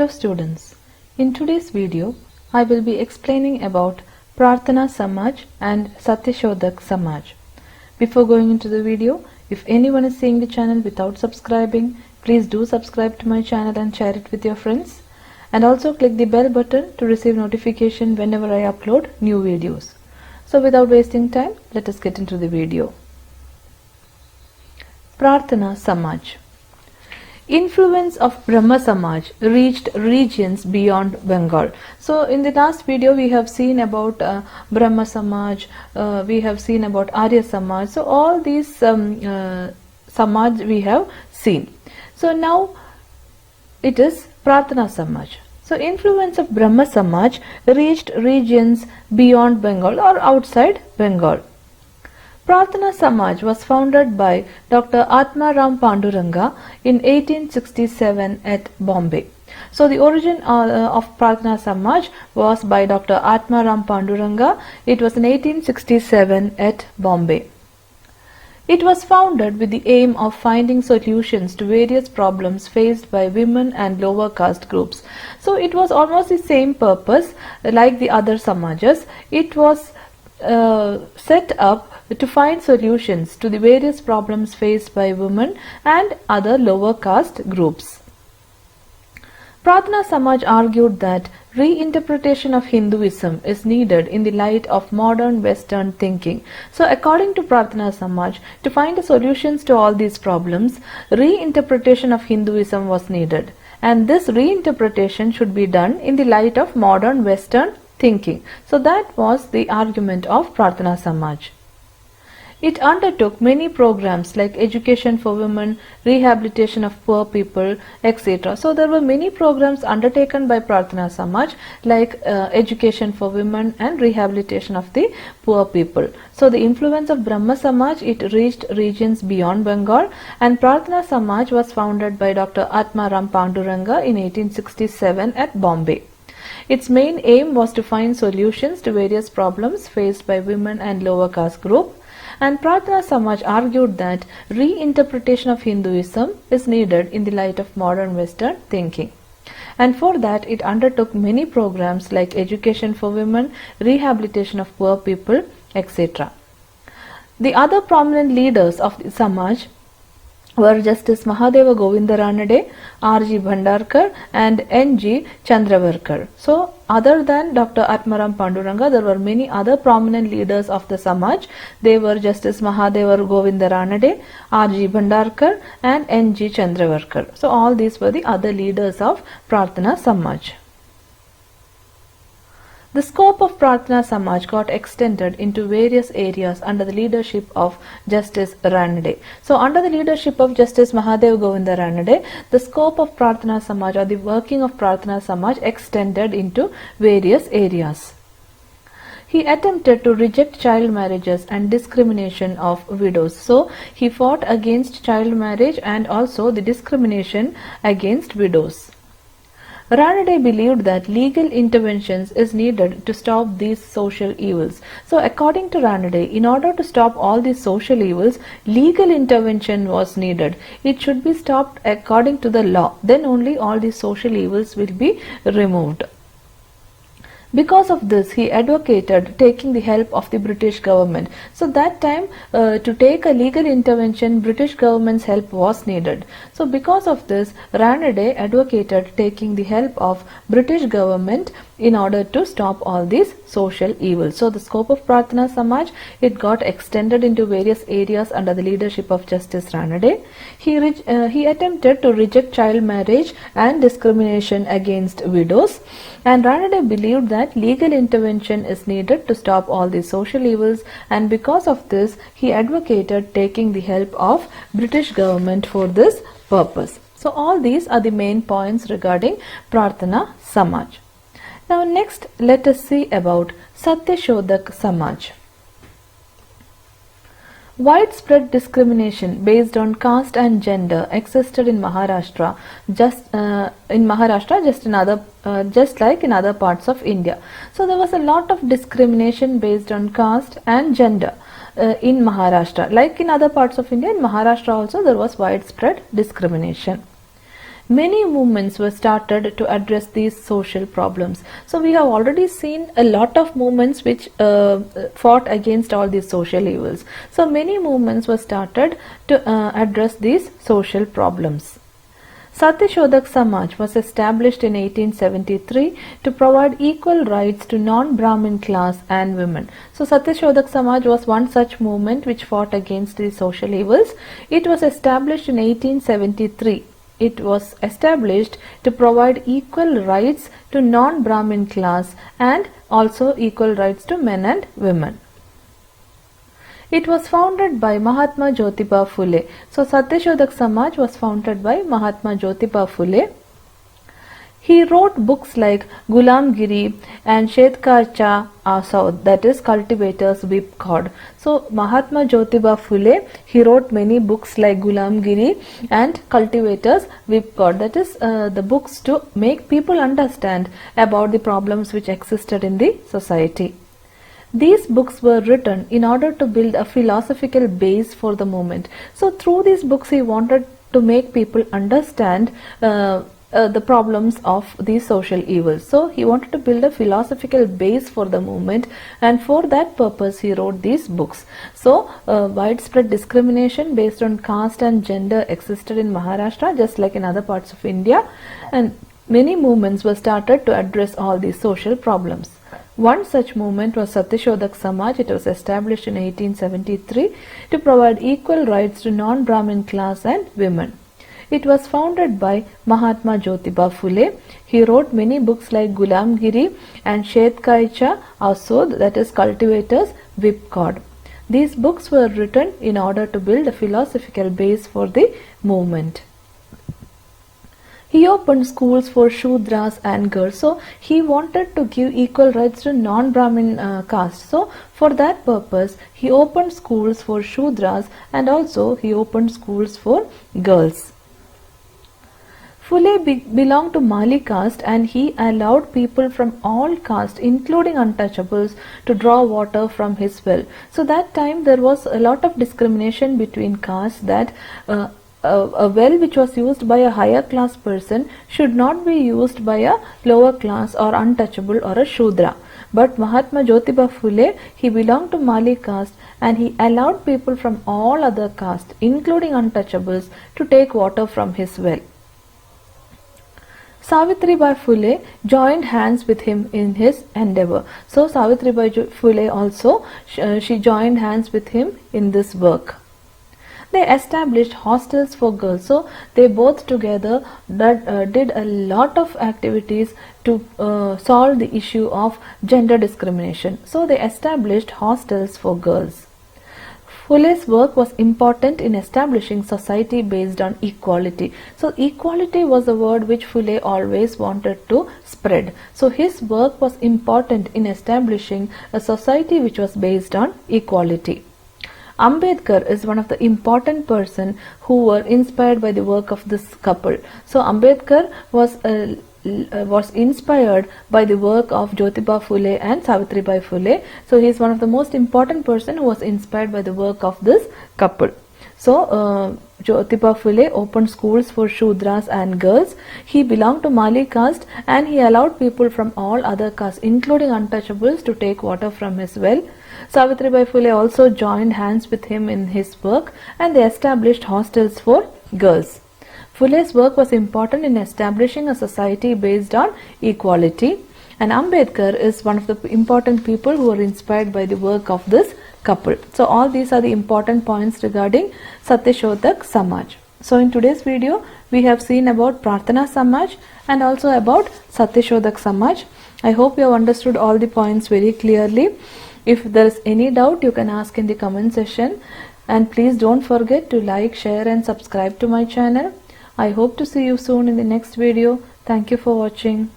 Hello students, in today's video I will be explaining about Prarthana Samaj and Sathya Shodhak Samaj. Before going into the video, if anyone is seeing the channel without subscribing, please do subscribe to my channel and share it with your friends. And also click the bell button to receive notification whenever I upload new videos. So without wasting time, let us get into the video. Prarthana Samaj. Influence of Brahmo Samaj reached regions beyond Bengal. So in the last video we have seen about Brahmo Samaj, we have seen about Arya Samaj. So all these Samaj we have seen. So now it is Prarthana Samaj. So influence of Brahmo Samaj reached regions beyond Bengal or outside Bengal. Prarthana Samaj was founded by Dr. Athma Panduranga in 1867 at Bombay. So the origin of Prarthana Samaj was by Dr. Athma Panduranga. It was in 1867 at Bombay. It was founded with the aim of finding solutions to various problems faced by women and lower caste groups. So it was almost the same purpose like the other Samajas. It was set up to find solutions to the various problems faced by women and other lower caste groups. Prarthana Samaj argued that reinterpretation of Hinduism is needed in the light of modern Western thinking. So according to Prarthana Samaj, to find the solutions to all these problems, reinterpretation of Hinduism was needed. And this reinterpretation should be done in the light of modern Western thinking. So that was the argument of Prarthana Samaj. It undertook many programs like education for women, rehabilitation of poor people, etc. So there were many programs undertaken by Prarthana Samaj like education for women and rehabilitation of the poor people. So the influence of Brahmo Samaj, it reached regions beyond Bengal, and Prarthana Samaj was founded by Dr. Athma Panduranga in 1867 at Bombay. Its main aim was to find solutions to various problems faced by women and lower caste group. And Prarthana Samaj argued that reinterpretation of Hinduism is needed in the light of modern Western thinking. And for that it undertook many programs like education for women, rehabilitation of poor people, etc. The other prominent leaders of the Samaj were Justice Mahadeva Govinda Ranade, R.G. Bhandarkar and N.G. Chandravarkar. So other than Dr. Athma Panduranga, there were many other prominent leaders of the Samaj. They were Justice Mahadeva Govinda Ranade, R.G. Bhandarkar and N.G. Chandravarkar. So all these were the other leaders of Prarthana Samaj. The scope of Prarthana Samaj got extended into various areas under the leadership of Justice Ranade. So under the leadership of Justice Mahadeva Govinda Ranade, the scope of Prarthana Samaj or the working of Prarthana Samaj extended into various areas. He attempted to reject child marriages and discrimination of widows. So he fought against child marriage and also the discrimination against widows. Ranade believed that legal interventions is needed to stop these social evils. So according to Ranade, in order to stop all these social evils, legal intervention was needed. It should be stopped according to the law. Then only all these social evils will be removed. Because of this, he advocated taking the help of the British government. So that time, to take a legal intervention, British government's help was needed. So because of this, Ranade advocated taking the help of British government in order to stop all these social evils. So the scope of Prarthana Samaj, it got extended into various areas under the leadership of Justice Ranade. He attempted to reject child marriage and discrimination against widows. And Ranade believed that legal intervention is needed to stop all these social evils, and because of this he advocated taking the help of British government for this purpose. So all these are the main points regarding Prarthana Samaj. Now next let us see about Sathya Shodhak Samaj. Widespread discrimination based on caste and gender existed in Maharashtra, just like in other parts of India. So there was a lot of discrimination based on caste and gender in Maharashtra. Like in other parts of India, in Maharashtra also there was widespread discrimination. Many movements were started to address these social problems. So we have already seen a lot of movements which fought against all these social evils. So many movements were started to address these social problems. Sathya Shodhak Samaj was established in 1873 to provide equal rights to non-Brahmin class and women. So Sathya Shodhak Samaj was one such movement which fought against the social evils. It was established in 1873. It was established to provide equal rights to non-Brahmin class and also equal rights to men and women. It was founded by Mahatma Jyotibha Phule. So Sathya Shodhak Samaj was founded by Mahatma Jyotibha Phule. He wrote books like Gulamgiri and Shetkarayacha Aasud, that is Cultivator's Whipcord. So Mahatma Jyotibha Phule, he wrote many books like Gulamgiri and Cultivator's Whipcord, that is the books to make people understand about the problems which existed in the society. These books were written in order to build a philosophical base for the movement. So through these books he wanted to make people understand the problems of these social evils. So he wanted to build a philosophical base for the movement, and for that purpose he wrote these books. So widespread discrimination based on caste and gender existed in Maharashtra just like in other parts of India, and many movements were started to address all these social problems. One such movement was Sathya Shodhak Samaj. It was established in 1873 to provide equal rights to non-Brahmin class and women. It was founded by Mahatma Jyotibha Phule. He wrote many books like Gulamgiri and Shetkarayacha Aasud, that is Cultivator's Whipcord. These books were written in order to build a philosophical base for the movement. He opened schools for Shudras and girls. So he wanted to give equal rights to non-Brahmin caste. So for that purpose he opened schools for Shudras and also he opened schools for girls. Phule belonged to Mali caste and he allowed people from all castes including untouchables to draw water from his well. So that time there was a lot of discrimination between castes, that a well which was used by a higher class person should not be used by a lower class or untouchable or a Shudra. But Mahatma Jyotibha Phule, he belonged to Mali caste and he allowed people from all other castes including untouchables to take water from his well. Savithribai Phule joined hands with him in his endeavor. So Savithribai Phule also, she joined hands with him in this work. They established hostels for girls. So they both together did a lot of activities to solve the issue of gender discrimination. So they established hostels for girls. Phule's work was important in establishing society based on equality. So equality was a word which Phule always wanted to spread. So his work was important in establishing a society which was based on equality. Ambedkar is one of the important person who were inspired by the work of this couple. So Ambedkar was inspired by the work of Jyotibha Phule and Savithribai Phule. So he is one of the most important person who was inspired by the work of this couple. So Jyotibha Phule opened schools for Shudras and girls. He belonged to Mali caste and he allowed people from all other castes including untouchables to take water from his well. Savithribai Phule also joined hands with him in his work and they established hostels for girls. Phule's work was important in establishing a society based on equality, and Ambedkar is one of the important people who were inspired by the work of this couple. So all these are the important points regarding Sathya Shodhak Samaj. So in today's video we have seen about Prarthana Samaj and also about Sathya Shodhak Samaj. I hope you have understood all the points very clearly. If there is any doubt you can ask in the comment section, and please don't forget to like, share and subscribe to my channel. I hope to see you soon in the next video. Thank you for watching.